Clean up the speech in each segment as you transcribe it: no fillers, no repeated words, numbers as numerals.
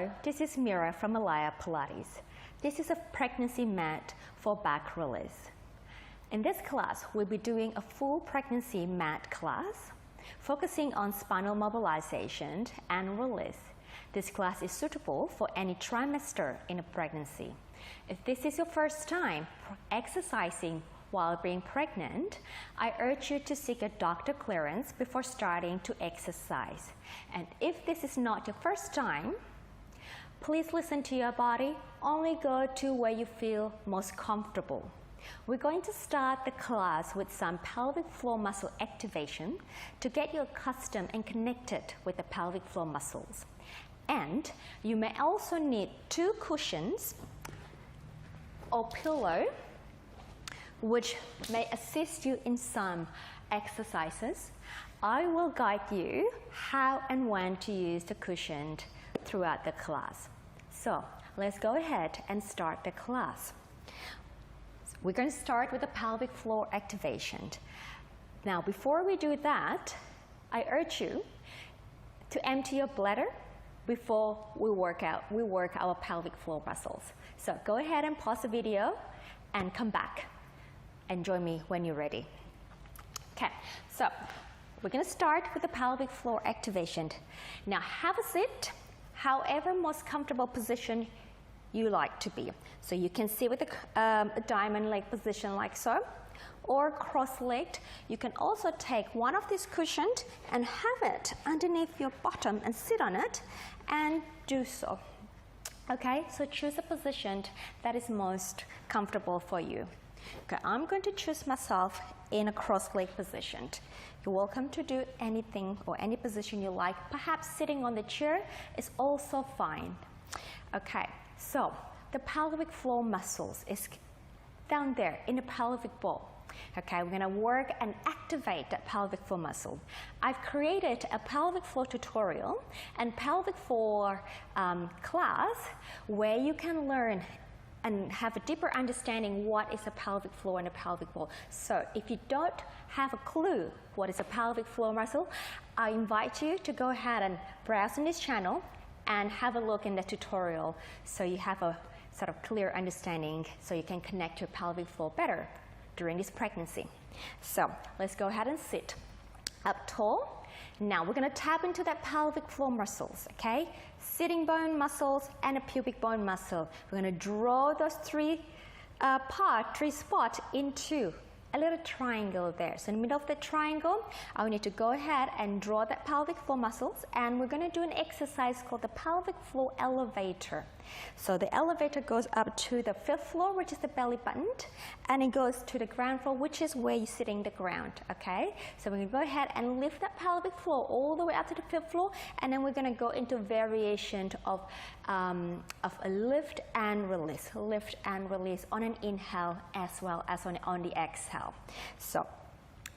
Hello, this is Mira from 𝗬𝗶𝗲𝗁𝗀. This is a pregnancy mat for back release. In this class, we'll be doing a full pregnancy mat class, focusing on spinal mobilization and release. This class is suitable for any trimester in a pregnancy. If this is your first time exercising while being pregnant, I urge you to seek a doctor clearance before starting to exercise. And if this is not your first time, please listen to your body. Only go to where you feel most comfortable. We're going to start the class with some pelvic floor muscle activation to get you accustomed and connected with the pelvic floor muscles. And you may also need 2 cushions or pillow, which may assist you in some exercises. I will guide you how and when to use the cushion throughout the class. So let's go ahead and start the class. We're going to start with the pelvic floor activation. Now, before we do that, I urge you to empty your bladder before we work our pelvic floor muscles. So go ahead and pause the video and come back and join me when you're ready. Okay, so we're going to start with the pelvic floor activation. Now have a seat, however most comfortable position you like to be. So you can sit with a diamond leg position like so, or cross-legged. You can also take one of these cushions and have it underneath your bottom and sit on it and do so. Okay, so choose a position that is most comfortable for you. Okay, I'm going to choose myself in a cross-leg position. You're welcome to do anything or any position you like. Perhaps sitting on the chair is also fine. Okay, so the pelvic floor muscles is down there in the pelvic bowl. Okay, we're going to work and activate that pelvic floor muscle. I've created a pelvic floor tutorial and pelvic floor class where you can learn and have a deeper understanding what is a pelvic floor and a pelvic bowl. So if you don't have a clue what is a pelvic floor muscle, I invite you to go ahead and browse on this channel and have a look in the tutorial so you have a sort of clear understanding so you can connect your pelvic floor better during this pregnancy. So let's go ahead and sit up tall. Now we're going to tap into that pelvic floor muscles, okay? Sitting bone muscles and a pubic bone muscle. We're going to draw those three spots into a little triangle there. So in the middle of the triangle, I want you to go ahead and draw that pelvic floor muscles, and we're going to do an exercise called the pelvic floor elevator. So the elevator goes up to the 5th floor, which is the belly button, and it goes to the ground floor, which is where you're sitting the ground, okay? So we're going to go ahead and lift that pelvic floor all the way up to the 5th floor, and then we're going to go into variation of a lift and release on an inhale as well as on the exhale. So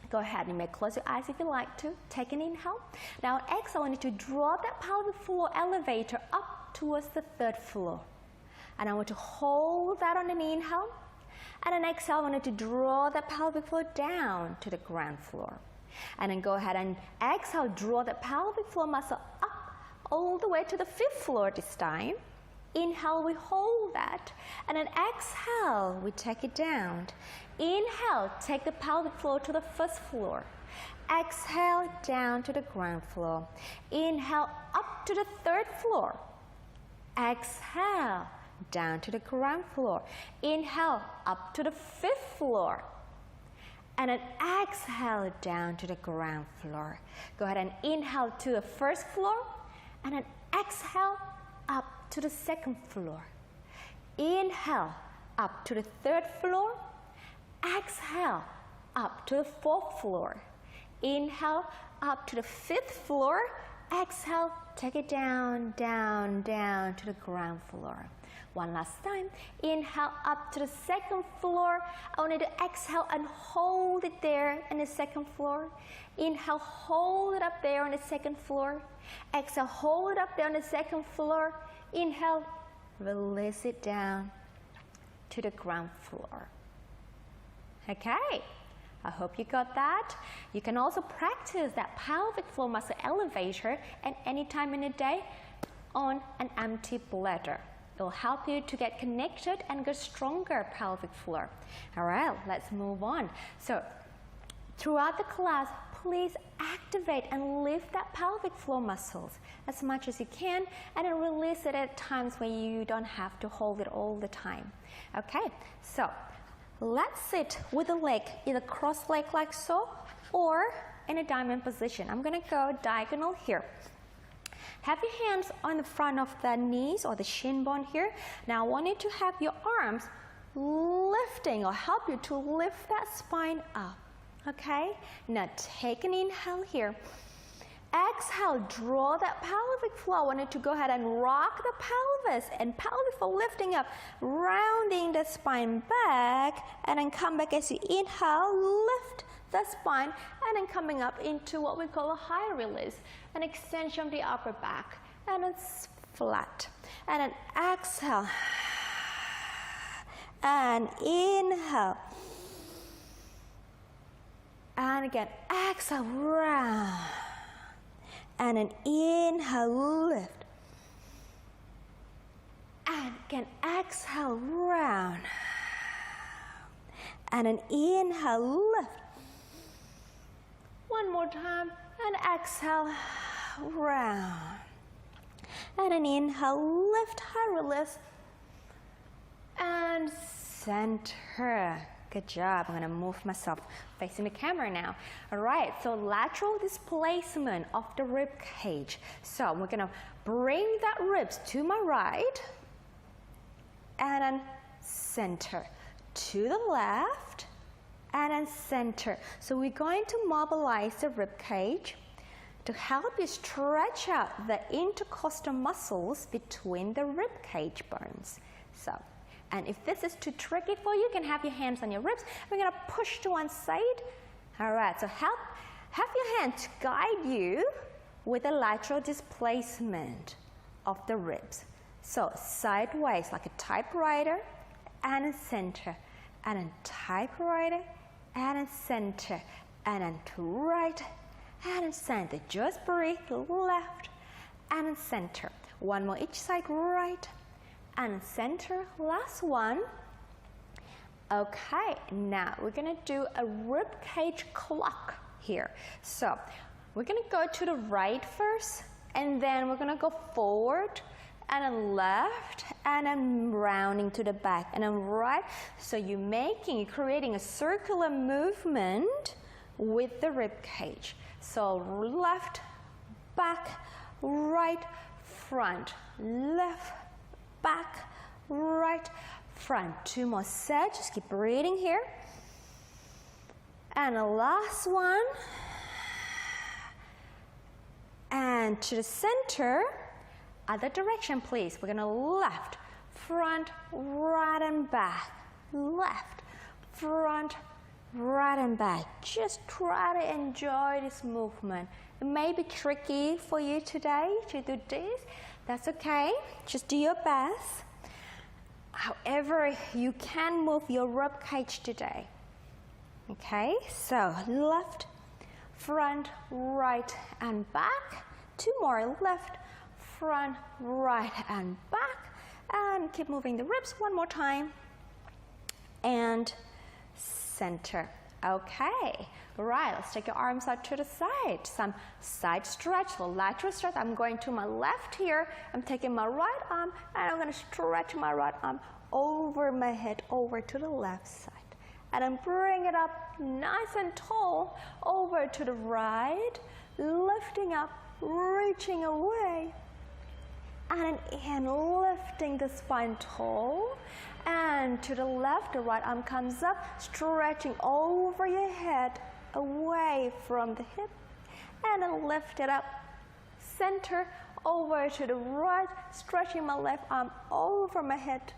go ahead, you may close your eyes if you like to. Take an inhale. Now on exhale, I need to draw that pelvic floor elevator up towards the 3rd floor. And I want to hold that on an inhale. And on exhale, I want to draw the pelvic floor down to the ground floor. And then go ahead and exhale, draw the pelvic floor muscle up all the way to the 5th floor this time. Inhale, we hold that. And then exhale, we take it down. Inhale, take the pelvic floor to the 1st floor. Exhale, down to the ground floor. Inhale, up to the 3rd floor. Exhale, down to the ground floor. Inhale, up to the 5th floor. And then exhale, down to the ground floor. Go ahead and inhale to the 1st floor, and then exhale, up to the 2nd floor. Inhale, up to the 3rd floor. Exhale, up to the 4th floor. Inhale, up to the 5th floor. Exhale, take it down, down, down to the ground floor. One last time. Inhale, up to the 2nd floor. I want you to exhale and hold it there on the 2nd floor. Inhale, hold it up there on the 2nd floor. Exhale, hold it up there on the 2nd floor. Inhale, release it down to the ground floor. Okay, I hope you got that. You can also practice that pelvic floor muscle elevator at any time in the day on an empty bladder. It will help you to get connected and get stronger pelvic floor. All right, let's move on. So throughout the class, please activate and lift that pelvic floor muscles as much as you can, and then release it at times when you don't have to hold it all the time. Okay, so let's sit with the leg either cross leg like so or in a diamond position. I'm going to go diagonal here. Have your hands on the front of the knees or the shin bone here. Now I want you to have your arms lifting or help you to lift that spine up. Okay, now take an inhale here. Exhale, draw that pelvic floor. I want you to go ahead and rock the pelvis and pelvic floor lifting up, rounding the spine back, and then come back as you inhale, lift the spine, and then coming up into what we call a high release, an extension of the upper back, and it's flat. And then exhale, and inhale. And again, exhale, round. And an inhale, lift. And again, exhale, round. And an inhale, lift. One more time, and exhale, round. And an inhale, lift, high release. And center. Good job. I'm going to move myself facing the camera now. All right, so lateral displacement of the rib cage. So we're going to bring that ribs to my right and then center. To the left and then center. So we're going to mobilize the rib cage to help you stretch out the intercostal muscles between the rib cage bones. So, and if this is too tricky for you, you can have your hands on your ribs. We're going to push to one side. All right, so have your hand to guide you with the lateral displacement of the ribs. So sideways like a typewriter and a center, and a typewriter and a center, and then to right and a center. Just breathe, left and a center. One more each side, right and center, last one. Okay, now we're going to do a rib cage clock here. So we're going to go to the right first, and then we're going to go forward and then left and then rounding to the back and then right. So you're creating a circular movement with the rib cage. So left, back, right, front, left, back, right, front. Two more sets. Just keep breathing here. And the last one. And to the center. Other direction, please. We're going to left, front, right, and back. Left, front, right, and back. Just try to enjoy this movement. It may be tricky for you today to do this. That's okay. Just do your best. However, you can move your rib cage today. Okay, so left, front, right, and back. Two more, left, front, right, and back. And keep moving the ribs one more time. And center. Okay, right, let's take your arms out to the side. Some side stretch, or lateral stretch. I'm going to my left here. I'm taking my right arm, and I'm going to stretch my right arm over my head, over to the left side. And then bring it up nice and tall, over to the right, lifting up, reaching away. And lifting the spine tall. And to the left, the right arm comes up, stretching over your head, away from the hip. And then lift it up, center, over to the right, stretching my left arm over my head.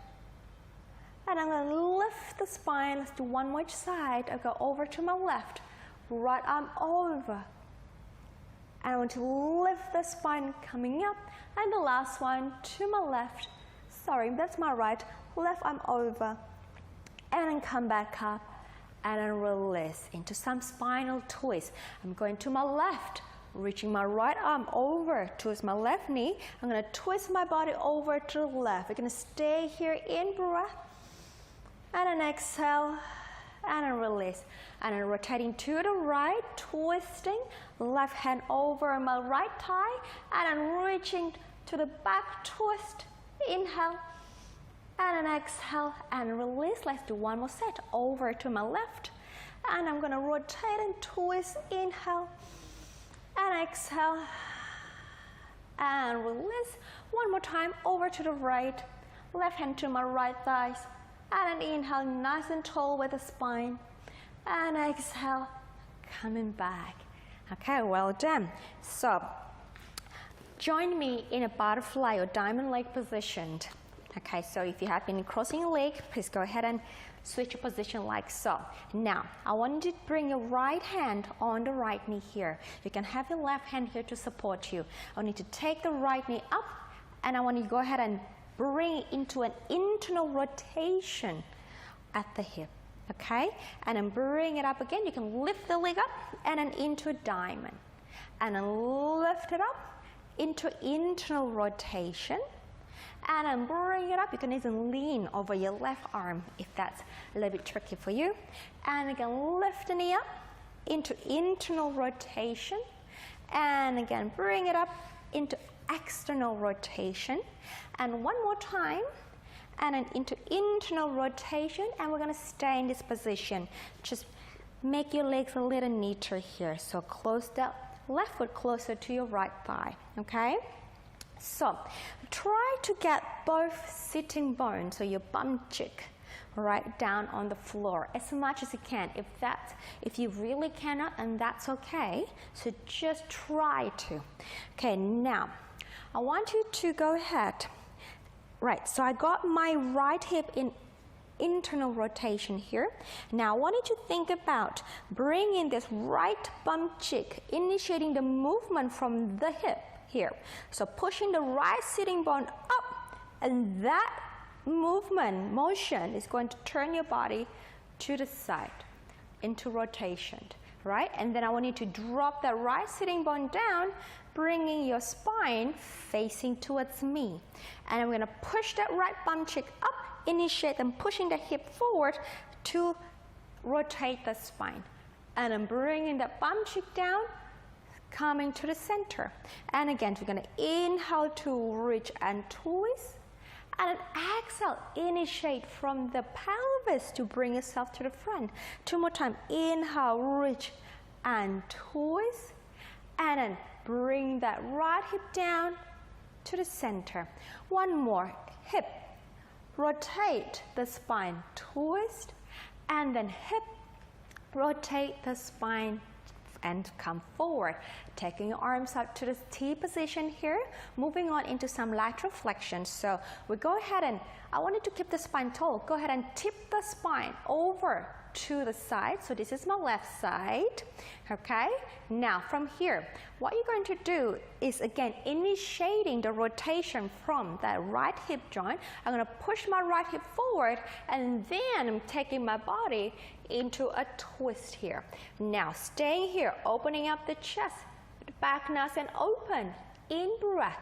And I'm going to lift the spine. Let's do one more each side. I'll go over to my left, right arm over. And I want to lift the spine coming up. And the last one to my left. Sorry, that's my right. Left arm over. And then come back up. And then release into some spinal twist. I'm going to my left, reaching my right arm over towards my left knee. I'm going to twist my body over to the left. We're going to stay here in breath. And then exhale. And then release. And then rotating to the right, twisting. Left hand over my right thigh. And then reaching to the back, twist. Inhale. And then exhale. And release. Let's do one more set. Over to my left. And I'm going to rotate and twist. Inhale. And exhale. And release. One more time. Over to the right. Left hand to my right thighs. And then inhale, nice and tall with the spine. And exhale, coming back. Okay, well done. So, join me in a butterfly or diamond leg position. Okay, so if you have been crossing your leg, please go ahead and switch your position like so. Now, I want you to bring your right hand on the right knee here. You can have your left hand here to support you. I want you to take the right knee up, and I want you to go ahead and bring it into an internal rotation at the hip, okay? And then bring it up again. You can lift the leg up and then into a diamond. And then lift it up into internal rotation. And then bring it up. You can even lean over your left arm if that's a little bit tricky for you. And again, lift the knee up into internal rotation. And again, bring it up into external rotation. And one more time, and then into internal rotation, and we're going to stay in this position. Just make your legs a little neater here. So close the left foot closer to your right thigh, okay? So try to get both sitting bones, so your bum cheek, right down on the floor as much as you can. If you really cannot, and that's okay. So just try to. Okay, now I want you to go ahead. Right, so I got my right hip in internal rotation here. Now I want you to think about bringing this right bum cheek, initiating the movement from the hip here. So pushing the right sitting bone up, and that motion is going to turn your body to the side into rotation, right? And then I want you to drop that right sitting bone down, bringing your spine facing towards me. And I'm going to push that right bum cheek up, initiate and pushing the hip forward to rotate the spine. And I'm bringing that bum cheek down, coming to the center. And again, we're going to inhale to reach and twist. And then exhale, initiate from the pelvis to bring yourself to the front. Two more times. Inhale, reach and twist. And then bring that right hip down to the center. One more. Hip. Rotate the spine. Twist. And then hip. Rotate the spine and come forward. Taking your arms out to the T position here. Moving on into some lateral flexion. So we go ahead and I want you to keep the spine tall. Go ahead and tip the spine over to the side. So this is my left side. Okay. Now from here, what you're going to do is again initiating the rotation from that right hip joint. I'm going to push my right hip forward, and then I'm taking my body into a twist here. Now staying here, opening up the chest, the back nice and open. In breath.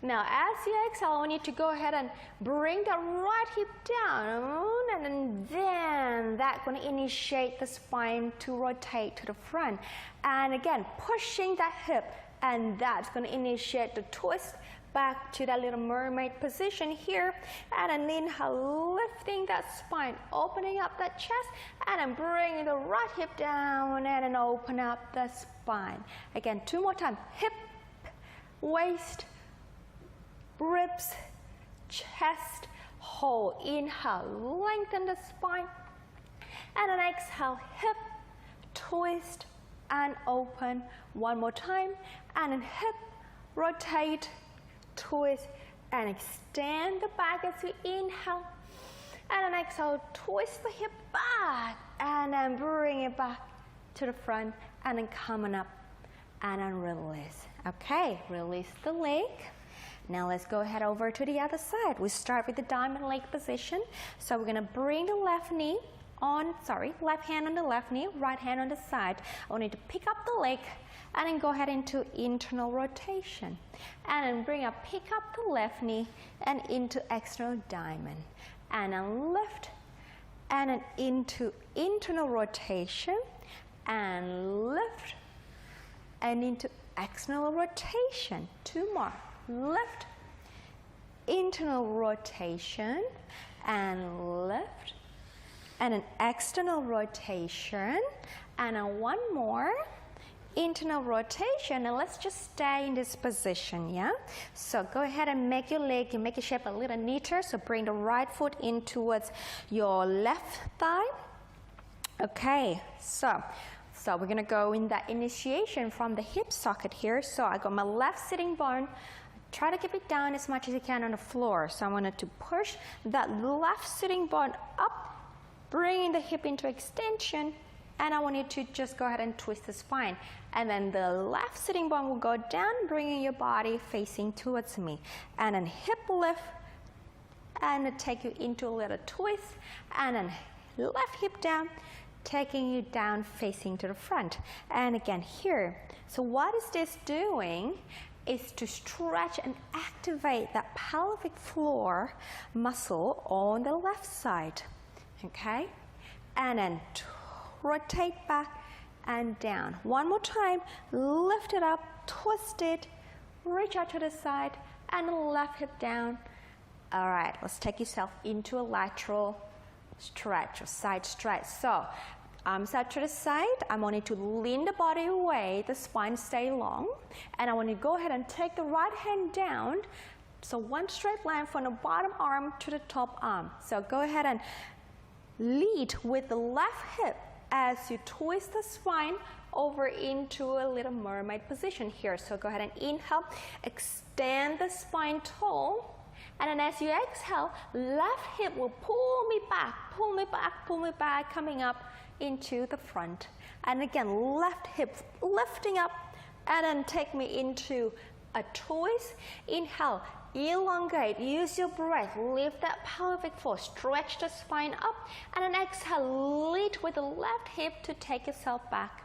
Now as you exhale, I want you to go ahead and bring that right hip down, and then that's going to initiate the spine to rotate to the front. And again, pushing that hip, and that's going to initiate the twist back to that little mermaid position here. And then inhale, lifting that spine, opening up that chest, and then bringing the right hip down, and then open up the spine. Again, two more times. Hip, waist, ribs, chest, hold. Inhale, lengthen the spine. And then exhale, hip, twist, and open. One more time. And then hip, rotate, twist, and extend the back as you inhale. And then exhale, twist the hip back. And then bring it back to the front. And then coming up. And then release. Okay, release the leg. Now let's go ahead over to the other side. We start with the diamond leg position. So we're going to bring the left knee left hand on the left knee, right hand on the side. I want you to pick up the leg and then go ahead into internal rotation. And then pick up the left knee and into external diamond. And then lift and then into internal rotation and lift and into external rotation. 2 more. Lift, internal rotation and lift and an external rotation and then 1 more internal rotation, and let's just stay in this position, yeah? So go ahead and make your leg, you make your shape a little neater, so bring the right foot in towards your left thigh. Okay, so we're gonna go in that initiation from the hip socket here. So I got my left sitting bone, try to keep it down as much as you can on the floor. So I wanted to push that left sitting bone up, bringing the hip into extension, and I want you to just go ahead and twist the spine. And then the left sitting bone will go down, bringing your body facing towards me. And then hip lift, and take you into a little twist, and then left hip down, taking you down facing to the front. And again here, so what is this doing is to stretch and activate that pelvic floor muscle on the left side, okay? And then rotate back and down. 1 more time, lift it up, twist it, reach out to the side, and left hip down. All right, let's take yourself into a lateral stretch or side stretch. So, arms out to the side. I want you to lean the body away, the spine stay long, and I want you to go ahead and take the right hand down. So 1 straight line from the bottom arm to the top arm. So go ahead and lead with the left hip as you twist the spine over into a little mermaid position here. So go ahead and inhale, extend the spine tall, and then as you exhale, left hip will pull me back, pull me back, pull me back, coming up into the front. And again, left hip lifting up, and then take me into a twist. Inhale, elongate, use your breath, lift that pelvic floor, stretch the spine up, and then exhale, lead with the left hip to take yourself back,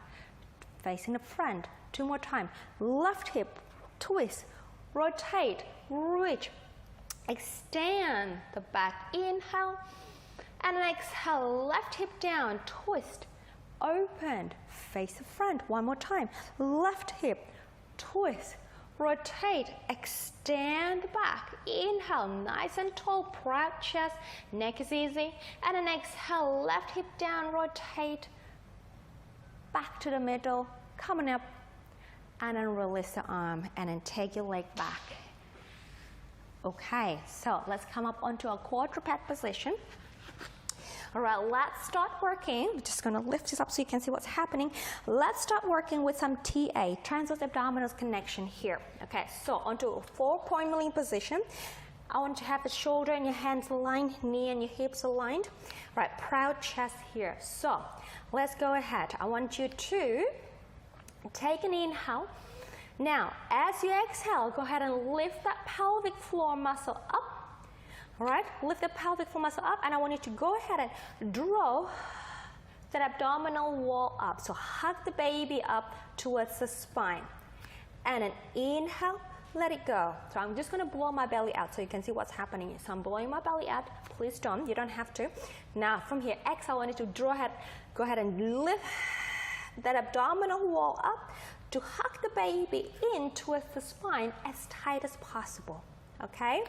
facing the front. 2 more times. Left hip, twist, rotate, reach, extend the back, inhale, and then exhale, left hip down, twist, open, face the front. 1 more time. Left hip, twist, rotate, extend back, inhale, nice and tall, proud chest, neck is easy, and then exhale, left hip down, rotate, back to the middle, coming up, and then release the arm, and then take your leg back. Okay, so let's come up onto a quadruped position. All right, let's start working. We're just going to lift this up so you can see what's happening. Let's start working with some TA, transverse abdominal connection here. Okay, so onto a 4-point kneeling position. I want you to have the shoulder and your hands aligned, knee and your hips aligned. All right, proud chest here. So let's go ahead. I want you to take an inhale. Now, as you exhale, go ahead and lift that pelvic floor muscle up. All right, lift the pelvic floor muscle up, and I want you to go ahead and draw that abdominal wall up. So hug the baby up towards the spine. And then inhale, let it go. So I'm just going to blow my belly out so you can see what's happening. So I'm blowing my belly out. Please don't, you don't have to. Now from here, exhale, I want you to draw ahead, go ahead and lift that abdominal wall up to hug the baby in towards the spine as tight as possible. Okay?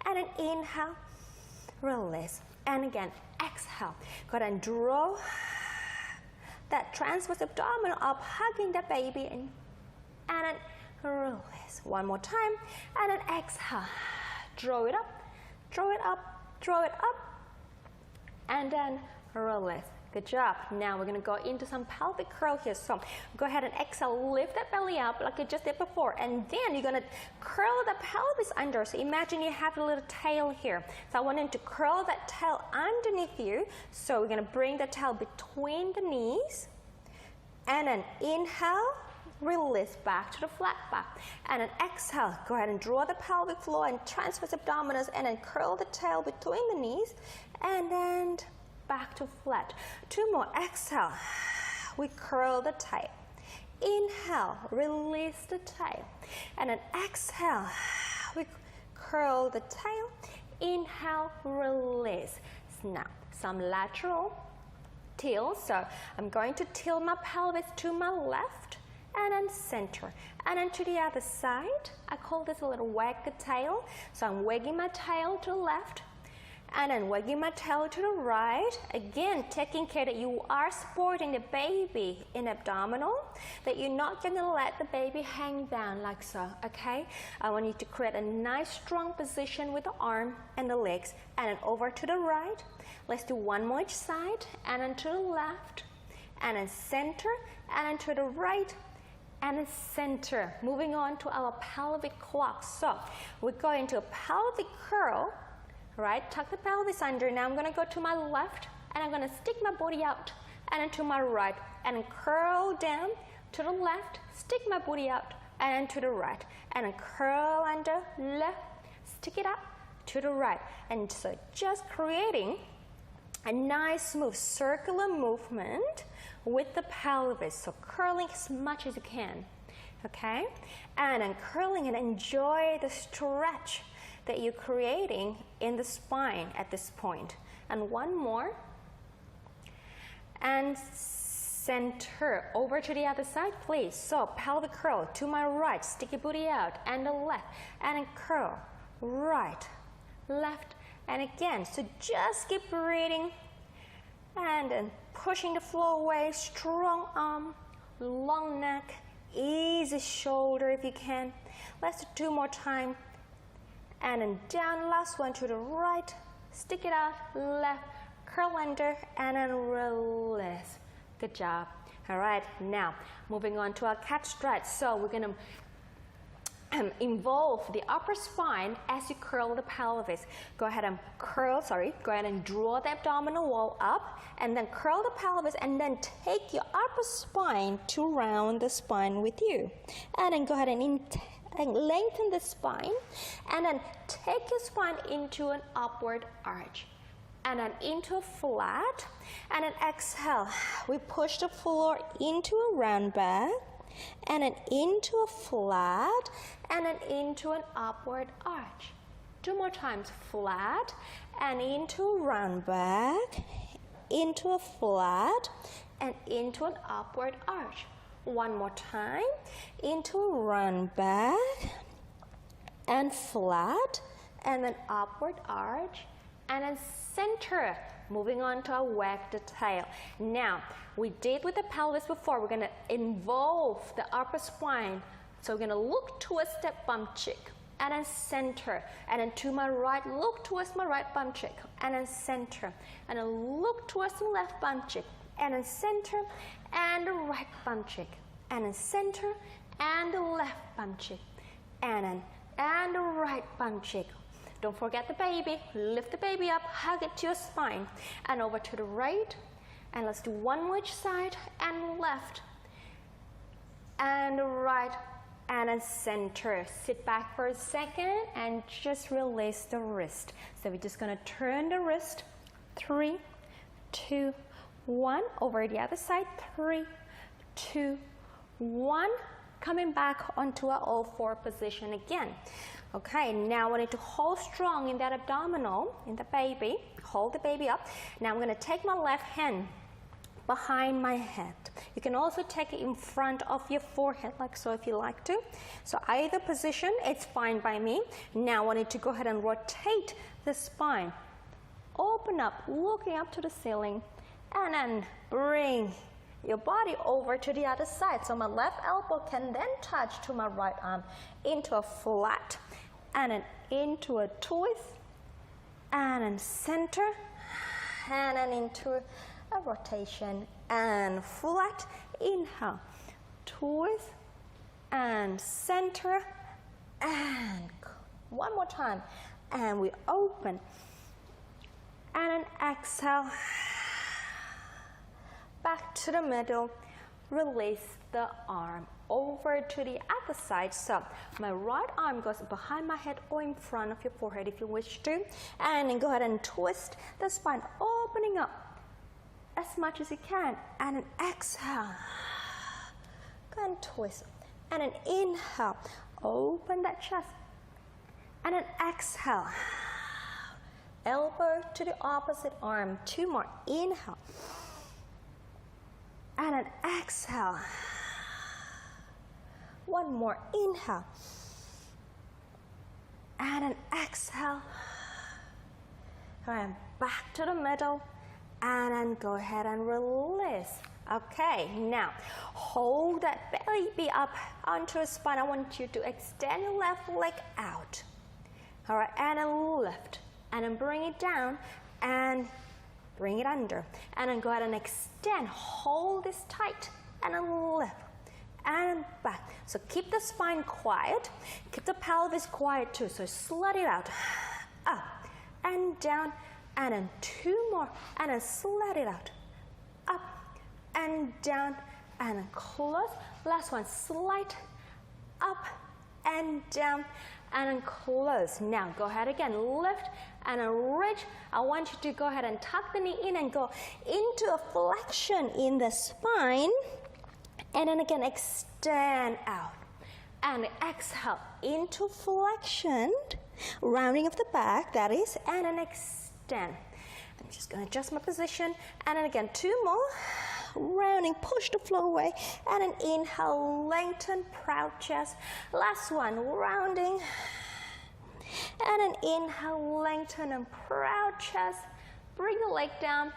And then inhale, release. And again, exhale. Go ahead and draw that transverse abdominal up, hugging the baby, and then release. 1 more time. And then exhale. Draw it up, draw it up, draw it up, and then release. Good job. Now we're going to go into some pelvic curl here. So go ahead and exhale, lift that belly up like you just did before, and then you're going to curl the pelvis under. So imagine you have a little tail here. So I want you to curl that tail underneath you. So we're going to bring the tail between the knees, and then inhale, release back to the flat back, and then exhale, go ahead and draw the pelvic floor and transverse abdominals, and then curl the tail between the knees, and then back to flat. 2 more, exhale, we curl the tail. Inhale, release the tail. And then exhale, we curl the tail. Inhale, release. Now, some lateral tilt. So I'm going to tilt my pelvis to my left and then center. And then to the other side, I call this a little wag the tail. So I'm wagging my tail to the left and then wagging my tail to the right. Again, taking care that you are supporting the baby in abdominal, that you're not going to let the baby hang down like so, okay? I want you to create a nice strong position with the arm and the legs. And then over to the right. Let's do 1 more each side, and then to the left, and then center, and then to the right, and then center. Moving on to our pelvic clock. So we're going to a pelvic curl, right? Tuck the pelvis under. Now I'm going to go to my left, and I'm going to stick my body out, and then to my right, and then curl down to the left, stick my body out, and then to the right, and then curl under, left, stick it up to the right. And so just creating a nice smooth circular movement with the pelvis. So curling as much as you can, okay? And then curling, and enjoy the stretch that you're creating in the spine at this point. And 1 more. And center. Over to the other side, please. So pelvic curl to my right, stick your booty out, and the left, and then curl, right, left, and again. So just keep breathing and then pushing the floor away. Strong arm, long neck, easy shoulder if you can. Let's do 2 more times. And then down, last one to the right, stick it out, left, curl under, and then release. Good job. All right, now moving on to our cat stretch. So we're going to involve the upper spine as you curl the pelvis. Go ahead and go ahead and draw the abdominal wall up, and then curl the pelvis, and then take your upper spine to round the spine with you. And then go ahead and lengthen the spine, and then take your spine into an upward arch, and then into a flat, and then exhale. We push the floor into a round back, and then into a flat, and then into an upward arch. 2 more times, flat, and into a round back, into a flat, and into an upward arch. 1 more time, into a round back, and flat, and then upward arch, and then center. Moving on to our wag the tail. Now, we did with the pelvis before. We're going to involve the upper spine. So we're going to look towards that bum cheek, and then center. And then to my right, look towards my right bum cheek, and then center. And then look towards the left bum cheek, and then center, and the right bum cheek, and then center, and the left bum cheek, and the right bum cheek. Don't forget the baby. Lift the baby up, hug it to your spine, and over to the right. And let's do 1 more each side, and left, and right, and then center. Sit back for a second and just release the wrist. So we're just going to turn the wrist. 3, 2, 1. Over the other side. 3, 2, 1. Coming back onto our all-4 position again. Okay, now I want you to hold strong in that abdominal, in the baby. Hold the baby up. Now I'm going to take my left hand behind my head. You can also take it in front of your forehead, like so if you like to. So either position, it's fine by me. Now I want you to go ahead and rotate the spine. Open up, looking up to the ceiling, and then bring your body over to the other side. So my left elbow can then touch to my right arm into a flat, and then into a twist, and then center, and then into a rotation and flat. Inhale, twist, and center, and 1 more time, and we open, and then exhale, back to the middle, release the arm over to the other side. So my right arm goes behind my head or in front of your forehead if you wish to, and then go ahead and twist the spine, opening up as much as you can. And an exhale. Go and twist. And an inhale. Open that chest. And an exhale. Elbow to the opposite arm. 2 more. Inhale. And an exhale. 1 more. Inhale. And an exhale. And back to the middle. And then go ahead and release. Okay, now hold that baby up onto a spine. I want you to extend your left leg out. All right, and then lift. And then bring it down and bring it under. And then go ahead and extend. Hold this tight and then lift. And back. So keep the spine quiet. Keep the pelvis quiet too. So slide it out. Up and down. And then 2 more. And then slide it out. Up and down. And then close. Last one. Slide up and down. And then close. Now go ahead again. Lift and then reach. I want you to go ahead and tuck the knee in and go into a flexion in the spine. And then again, extend out. And exhale into flexion. Rounding of the back, that is. And then extend. I'm just going to adjust my position. And then again, 2 more. Rounding, push the floor away. And then inhale, lengthen, proud chest. Last one, rounding. And then inhale, lengthen and proud chest. Bring the leg down.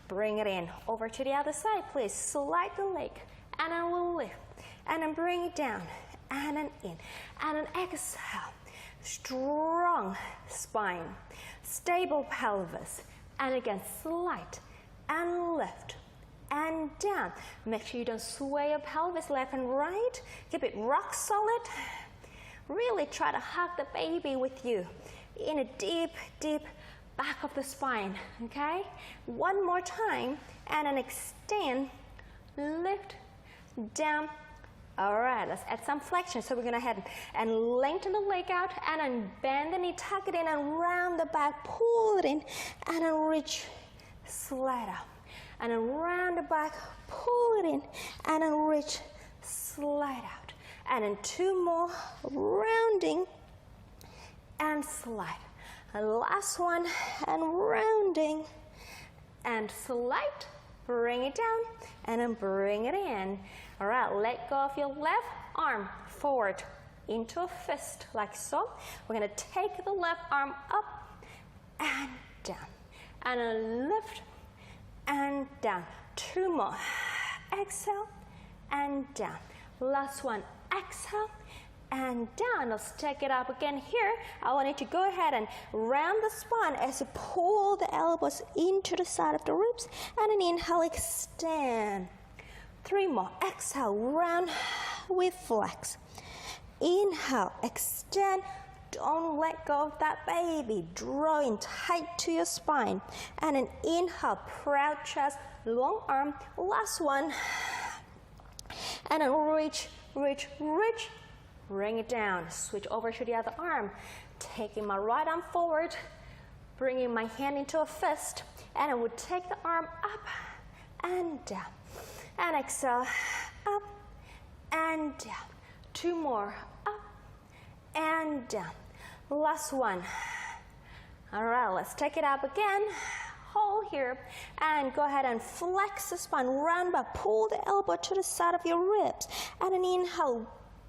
Bring it in. Over to the other side, please. Slide the leg. And then we'll lift. And then bring it down. And then in. And then exhale. Strong spine. Stable pelvis. And again, slide. And lift. And down. Make sure you don't sway your pelvis left and right. Keep it rock solid. Really try to hug the baby with you in a deep, deep back of the spine. Okay? 1 more time. And then extend. Lift. Down. All right, let's add some flexion. So we're going to head and lengthen the leg out and then bend the knee, tuck it in and round the back, pull it in and then reach, slide out. And then round the back, pull it in and then reach, slide out. And then 2 more, rounding and slide. And last one, and rounding and slide. Bring it down and then bring it in. All right, let go of your left arm forward into a fist like so. We're going to take the left arm up and down. And then lift and down. 2 more. Exhale and down. Last one. Exhale and down. Let's take it up again here. I want you to go ahead and round the spine as you pull the elbows into the side of the ribs. And then inhale, extend. 3 more. Exhale, round with flex. Inhale, extend. Don't let go of that baby. Draw in tight to your spine. And then inhale, proud chest, long arm. Last one. And then reach, reach, reach. Bring it down. Switch over to the other arm. Taking my right arm forward. Bringing my hand into a fist. And I would take the arm up and down. And exhale, up and down. 2 more, up and down. Last one. All right, let's take it up again. Hold here and go ahead and flex the spine. Round back, pull the elbow to the side of your ribs. And then inhale,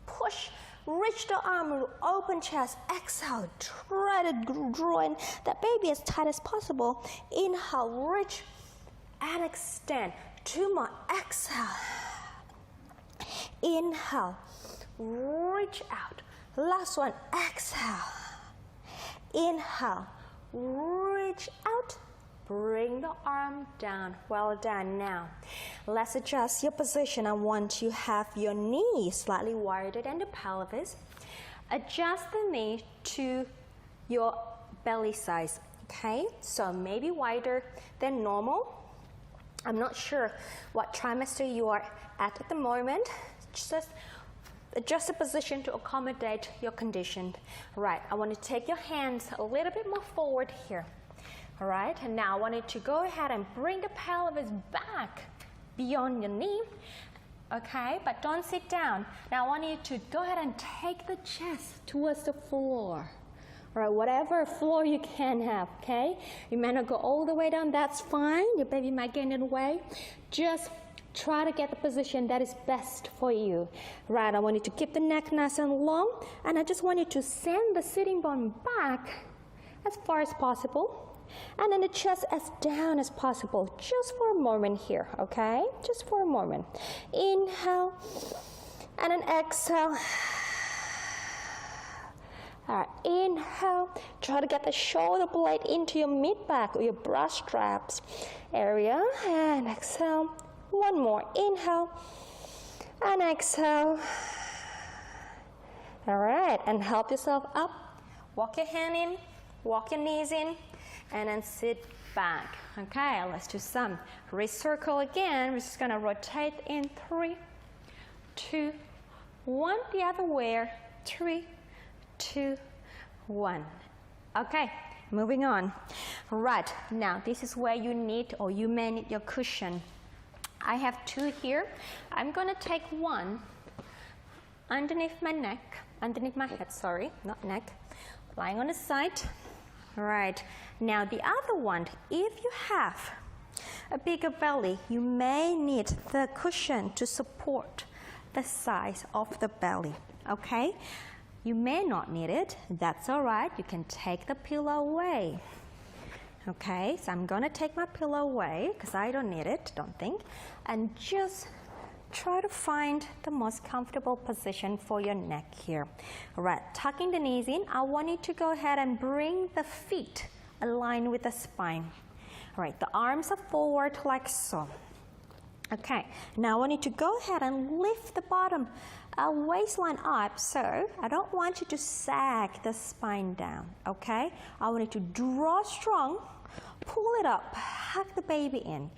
push, reach the arm, open chest. Exhale, try to draw in that baby as tight as possible. Inhale, reach and extend. 2 more. Exhale. Inhale. Reach out. Last one. Exhale. Inhale. Reach out. Bring the arm down. Well done. Now, let's adjust your position. I want to have your knee slightly wider than the pelvis. Adjust the knee to your belly size. Okay? So maybe wider than normal. I'm not sure what trimester you are at the moment. Just adjust the position to accommodate your condition. Right, I want to take your hands a little bit more forward here. All right, and now I want you to go ahead and bring the pelvis back beyond your knee. Okay, but don't sit down. Now I want you to go ahead and take the chest towards the floor. All right, whatever floor you can have, okay? You may not go all the way down, that's fine. Your baby might get in the way. Just try to get the position that is best for you. Right, I want you to keep the neck nice and long, and I just want you to send the sitting bone back as far as possible. And then the chest as down as possible, just for a moment here, okay? Just for a moment. Inhale, and then exhale. All right, inhale. Try to get the shoulder blade into your mid-back or your bra straps area. And exhale. One more. Inhale, and exhale. All right, and help yourself up. Walk your hand in, walk your knees in. And then sit back. Okay, let's do some wrist circle again. We're just gonna rotate in 3, 2, 1. The other way. 3, 2, 1. Okay, moving on. Right, now this is where you need or you may need your cushion. I have 2 here. I'm gonna take one underneath my neck, underneath my head, sorry, not neck, lying on the side. Right, now the other one, if you have a bigger belly, you may need the cushion to support the size of the belly, okay? You may not need it, that's all right, you can take the pillow away. Okay, so I'm gonna take my pillow away because I don't need it, don't think, and just try to find the most comfortable position for your neck here. All right, tucking the knees in, I want you to go ahead and bring the feet aligned with the spine. All right, the arms are forward like so. Okay, now I want you to go ahead and lift the bottom waistline up. So I don't want you to sag the spine down, okay? I want you to draw strong, pull it up, hug the baby in.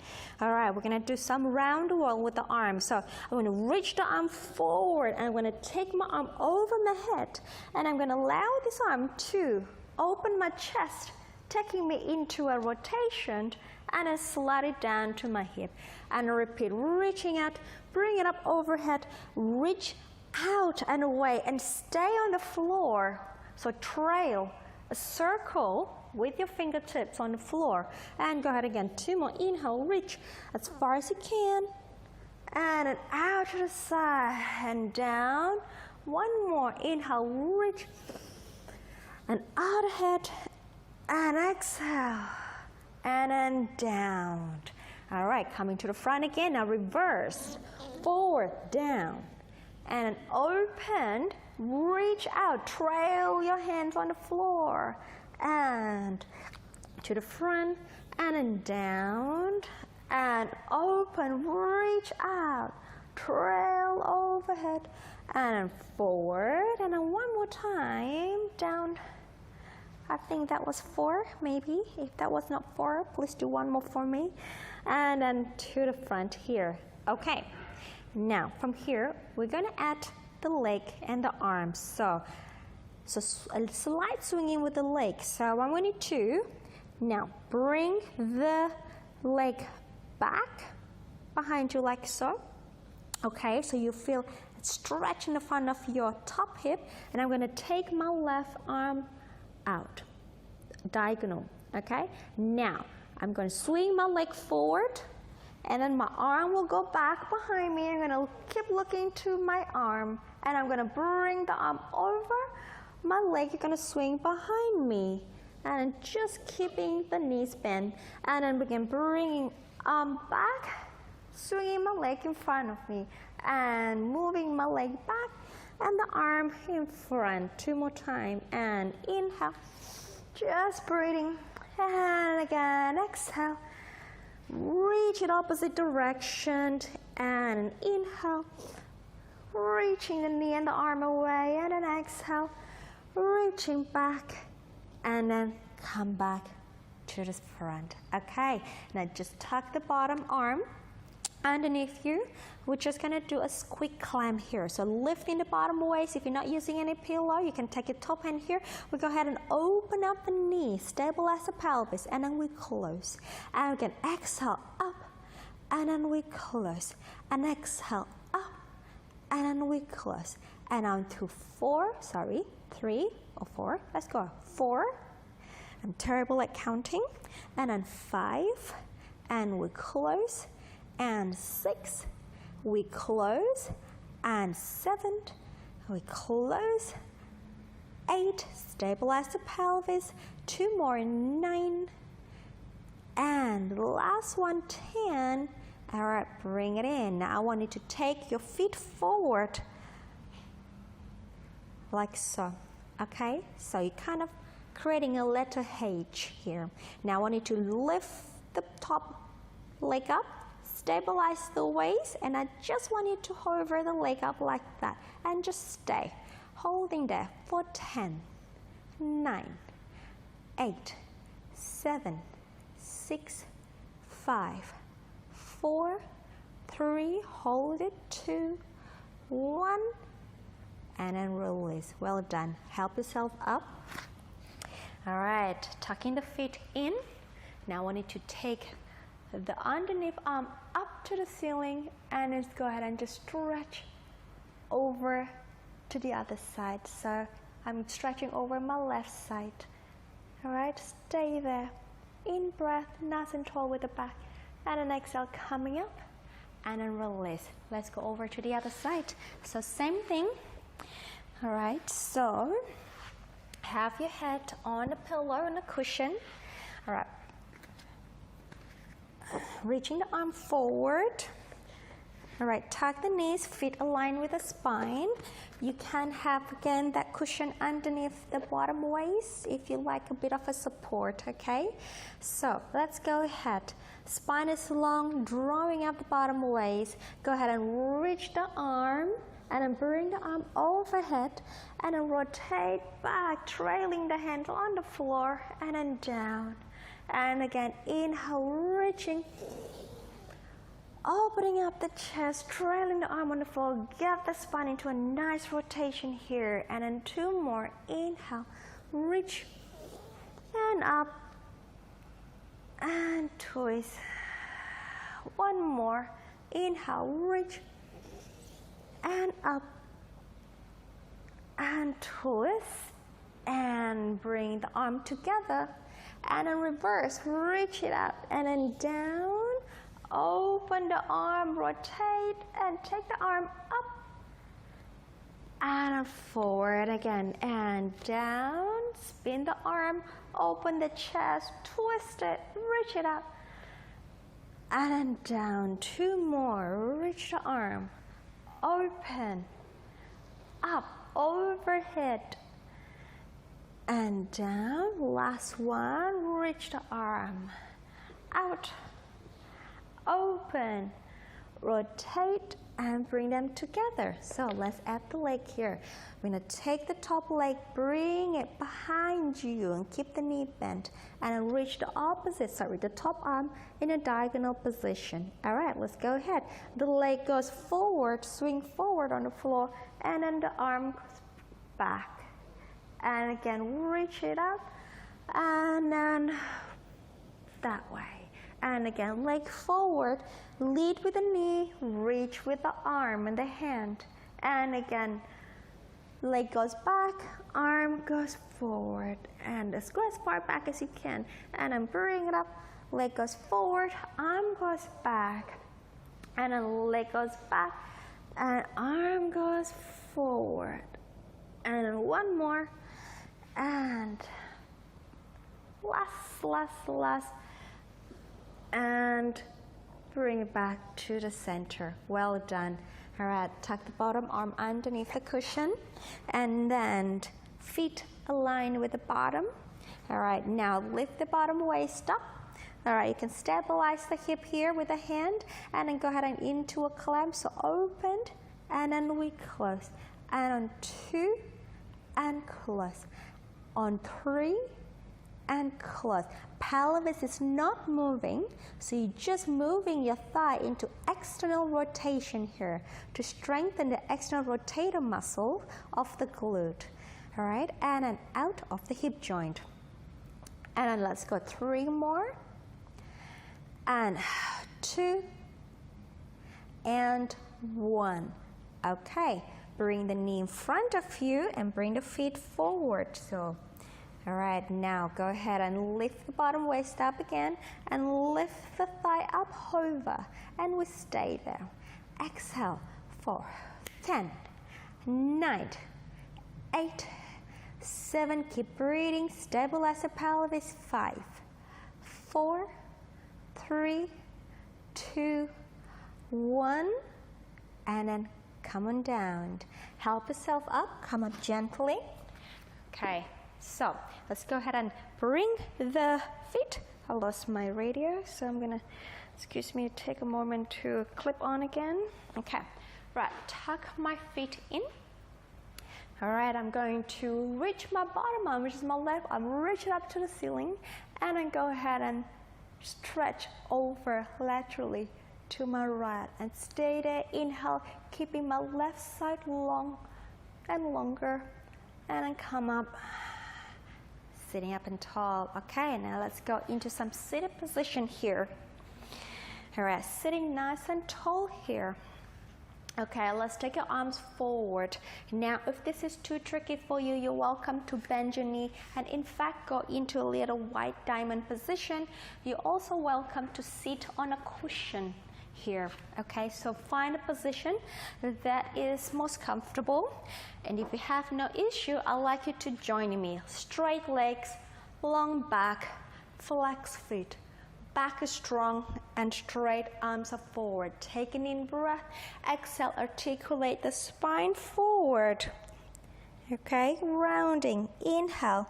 All right, we're gonna do some round wall with the arm. So I'm gonna reach the arm forward, and I'm gonna take my arm over my head, and I'm gonna allow this arm to open my chest, taking me into a rotation, and then slide it down to my hip. And repeat, reaching out, bring it up overhead, reach out and away, and stay on the floor. So trail a circle with your fingertips on the floor. And go ahead again, 2 more. Inhale, reach as far as you can. And then out to the side and down. 1 more. Inhale, reach. And out ahead. And exhale. And then down. All right, coming to the front again. Now reverse. Forward, down. And then open. Reach out. Trail your hands on the floor. And to the front, and then down, and open, reach out, trail overhead, and forward, and then 1 more time, down. I think that was 4, maybe. If that was not 4, please do 1 more for me. And then to the front here. Okay, now from here, we're gonna add the leg and the arms. So a slight swinging with the leg. So I want you to now bring the leg back behind you like so. Okay, so you feel a stretch in the front of your top hip, and I'm going to take my left arm out, diagonal. Okay, now I'm going to swing my leg forward, and then my arm will go back behind me. I'm going to keep looking to my arm, and I'm going to bring the arm over. My leg is going to swing behind me, and just keeping the knees bent, and then begin bringing arm back, swinging my leg in front of me, and moving my leg back, and the arm in front. 2 more times, and inhale, just breathing, and again, exhale, reach in opposite direction, and inhale, reaching the knee and the arm away, and then exhale, reaching back, and then come back to the front. Okay, now just tuck the bottom arm underneath you. We're just going to do a quick climb here. So lifting the bottom waist. If you're not using any pillow, you can take your top hand here. We go ahead and open up the knee, stabilize the pelvis, and then we close. And again, exhale up, and then we close. And exhale up, and then we close. And on to 3 or 4. Let's go. 4. I'm terrible at counting. And then 5, and we close. And 6, we close. And 7, we close. 8, stabilize the pelvis. 2 more, 9. And the last one, 10. All right, bring it in. Now I want you to take your feet forward like so. Okay, so you're kind of creating a letter H here. Now I want you to lift the top leg up, stabilize the waist, and I just want you to hover the leg up like that and just stay holding there for 10, 9, 8, 7, 6, 5, 4, 3, hold it, 2, 1, and then release. Well done. Help yourself up. All right, tucking the feet in. Now I want you to take the underneath arm up to the ceiling and just go ahead and just stretch over to the other side. So I'm stretching over my left side. All right, stay there. In breath, nice and tall with the back. And then exhale, coming up and then release. Let's go over to the other side. So same thing. All right, so have your head on a pillow, on a cushion. All right. Reaching the arm forward. All right, tuck the knees, feet aligned with the spine. You can have, again, that cushion underneath the bottom waist if you like a bit of a support, okay? So let's go ahead. Spine is long, drawing up the bottom waist. Go ahead and reach the arm and then bring the arm overhead and then rotate back, trailing the handle on the floor and then down. And again, inhale, reaching, opening up the chest, trailing the arm on the floor, get the spine into a nice rotation here. And then 2 more, inhale, reach, and up, and twist. 1 more, inhale, reach, and up, and twist, and bring the arm together. And then reverse, reach it up and then down, open the arm, rotate and take the arm up and forward again and down, spin the arm, open the chest, twist it, reach it up and then down. 2 more, reach the arm, open, up, overhead, and down. Last one, reach the arm, out, open, rotate, and bring them together. So let's add the leg here. We're gonna take the top leg, bring it behind you, and keep the knee bent, and then reach the opposite side with the top arm in a diagonal position. All right, let's go ahead. The leg goes forward, swing forward on the floor, and then the arm goes back. And again, reach it up, and then that way. And again, leg forward, lead with the knee, reach with the arm and the hand. And again, leg goes back, arm goes forward. And just go as far back as you can. And then bring it up, leg goes forward, arm goes back. And then leg goes back, and arm goes forward. And then 1 more. And last, and bring it back to the center. Well done. All right, tuck the bottom arm underneath the cushion, and then feet aligned with the bottom. All right, now lift the bottom waist up. All right, you can stabilize the hip here with a hand, and then go ahead and into a clamp. So opened, and then we close. And on 2, and close. On 3, and close. Pelvis is not moving, so you're just moving your thigh into external rotation here to strengthen the external rotator muscle of the glute. All right, and then out of the hip joint. And then let's go 3 more. And 2 and 1. Okay, bring the knee in front of you and bring the feet forward. So, all right, now go ahead and lift the bottom waist up again and lift the thigh up, hover, and we stay there. Exhale for 10, 9, 8, 7, keep breathing, stabilize the pelvis, 5, 4, 3, 2, 1, and then come on down. Help yourself up, come up gently. Okay, so let's go ahead and bring the feet. I lost my radio, so I'm gonna, excuse me, take a moment to clip on again. Okay, right, tuck my feet in. All right, I'm going to reach my bottom arm, which is my left arm, reach it up to the ceiling, and then go ahead and stretch over laterally to my right and stay there. Inhale, keeping my left side long and longer, and then come up, sitting up and tall. Okay, now let's go into some seated position here. All right, sitting nice and tall here. Okay, let's take your arms forward. Now, if this is too tricky for you, you're welcome to bend your knee and in fact go into a little white diamond position. You're also welcome to sit on a cushion here. Okay, so find a position that is most comfortable. And if you have no issue, I'd like you to join me. Straight legs, long back, flex feet. Back is strong and straight, arms are forward. Take an in breath, exhale, articulate the spine forward. Okay, rounding, inhale.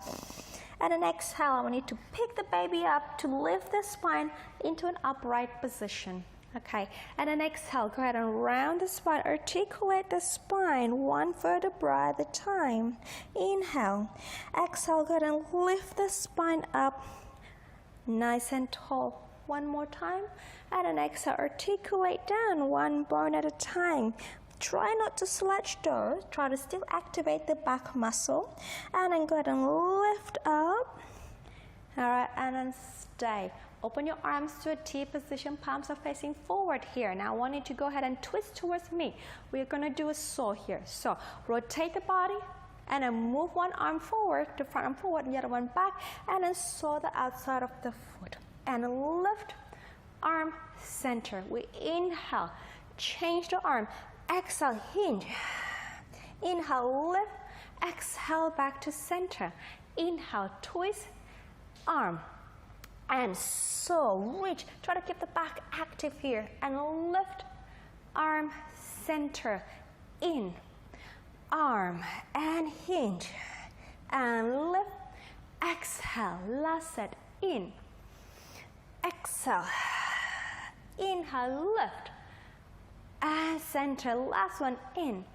And then exhale, I want you to pick the baby up to lift the spine into an upright position. Okay, and then exhale, go ahead and round the spine, articulate the spine, 1 vertebra at a time. Inhale, exhale, go ahead and lift the spine up. Nice and tall. 1 more time. And then exhale, articulate down 1 bone at a time. Try not to slouch though. Try to still activate the back muscle. And then go ahead and lift up. All right, and then stay. Open your arms to a T position. Palms are facing forward here. Now I want you to go ahead and twist towards me. We're going to do a saw here. So rotate the body. And then move 1 arm forward, the front arm forward, and the other one back, and then saw the outside of the foot. And lift, arm, center. We inhale, change the arm, exhale, hinge. Inhale, lift, exhale, back to center. Inhale, twist, arm, and saw, reach. Try to keep the back active here, and lift, arm, center, in. Arm and hinge and lift, exhale, last set, in, exhale, inhale, lift, and center, last one, in,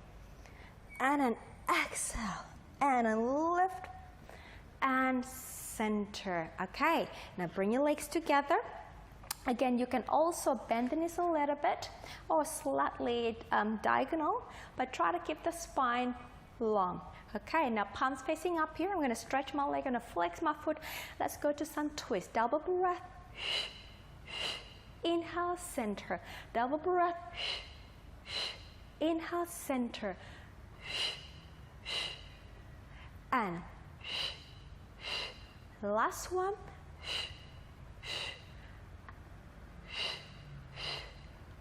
and then exhale, and then lift, and center. Okay, now bring your legs together. Again, you can also bend the knees a little bit or slightly diagonal, but try to keep the spine long. Okay, now palms facing up here. I'm going to stretch my leg, I'm going to flex my foot. Let's go to some twist. Double breath. Inhale, center. Double breath. Inhale, center. And last one.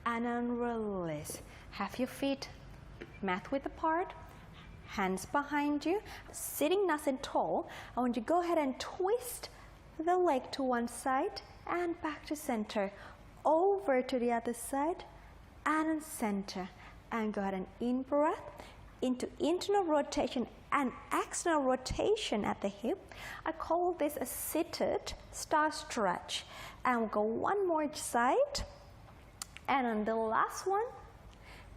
And then release. Have your feet mat width apart, hands behind you, sitting nice and tall. I want you to go ahead and twist the leg to one side and back to center, over to the other side and then center. And go ahead and in breath into internal rotation and external rotation at the hip. I call this a seated star stretch. And we'll go 1 more each side. And on the last one,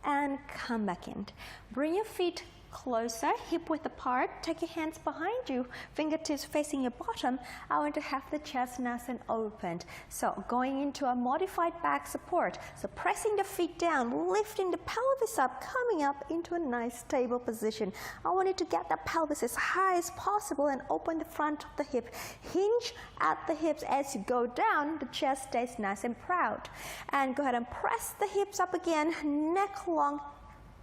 and come back in. Bring your feet closer, hip width apart. Take your hands behind you, fingertips facing your bottom. I want to have the chest nice and opened. So going into a modified back support. So pressing the feet down, lifting the pelvis up, coming up into a nice stable position. I want you to get the pelvis as high as possible and open the front of the hip. Hinge at the hips as you go down. The chest stays nice and proud. And go ahead and press the hips up again, neck long,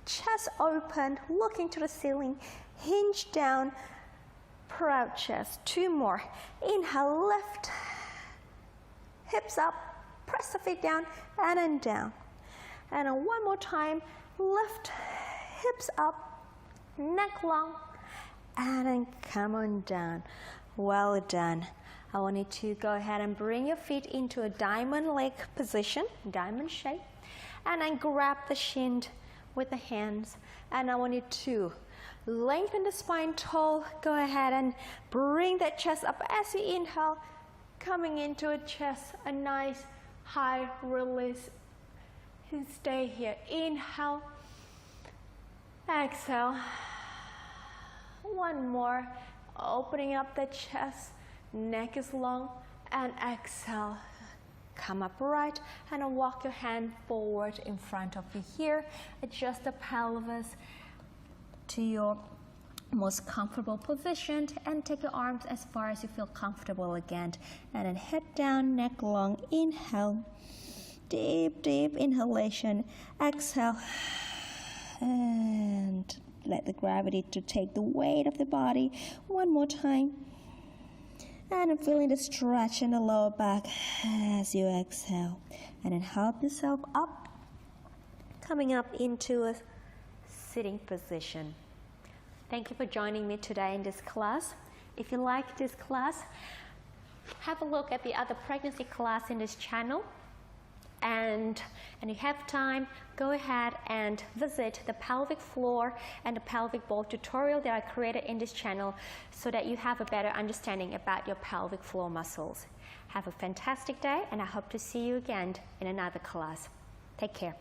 chest open, looking to the ceiling, hinge down, proud chest. 2 more. Inhale, lift, hips up, press the feet down, and then down. And then 1 more time, lift, hips up, neck long, and then come on down. Well done. I want you to go ahead and bring your feet into a diamond leg position, diamond shape, and then grab the shin with the hands, and I want you to lengthen the spine tall. Go ahead and bring that chest up as you inhale, coming into a chest, a nice high release. And stay here. Inhale, exhale. 1 more, opening up the chest, neck is long, and exhale. Come upright and walk your hand forward in front of you here. Adjust the pelvis to your most comfortable position and take your arms as far as you feel comfortable again. And then head down, neck long. Inhale, deep inhalation. Exhale, and let the gravity to take the weight of the body. 1 more time. And I'm feeling the stretch in the lower back as you exhale. And then help yourself up, coming up into a sitting position. Thank you for joining me today in this class. If you like this class, have a look at the other pregnancy class in this channel. And you have time, go ahead and visit the pelvic floor and the pelvic bowl tutorial that I created in this channel so that you have a better understanding about your pelvic floor muscles. Have a fantastic day, and I hope to see you again in another class. Take care.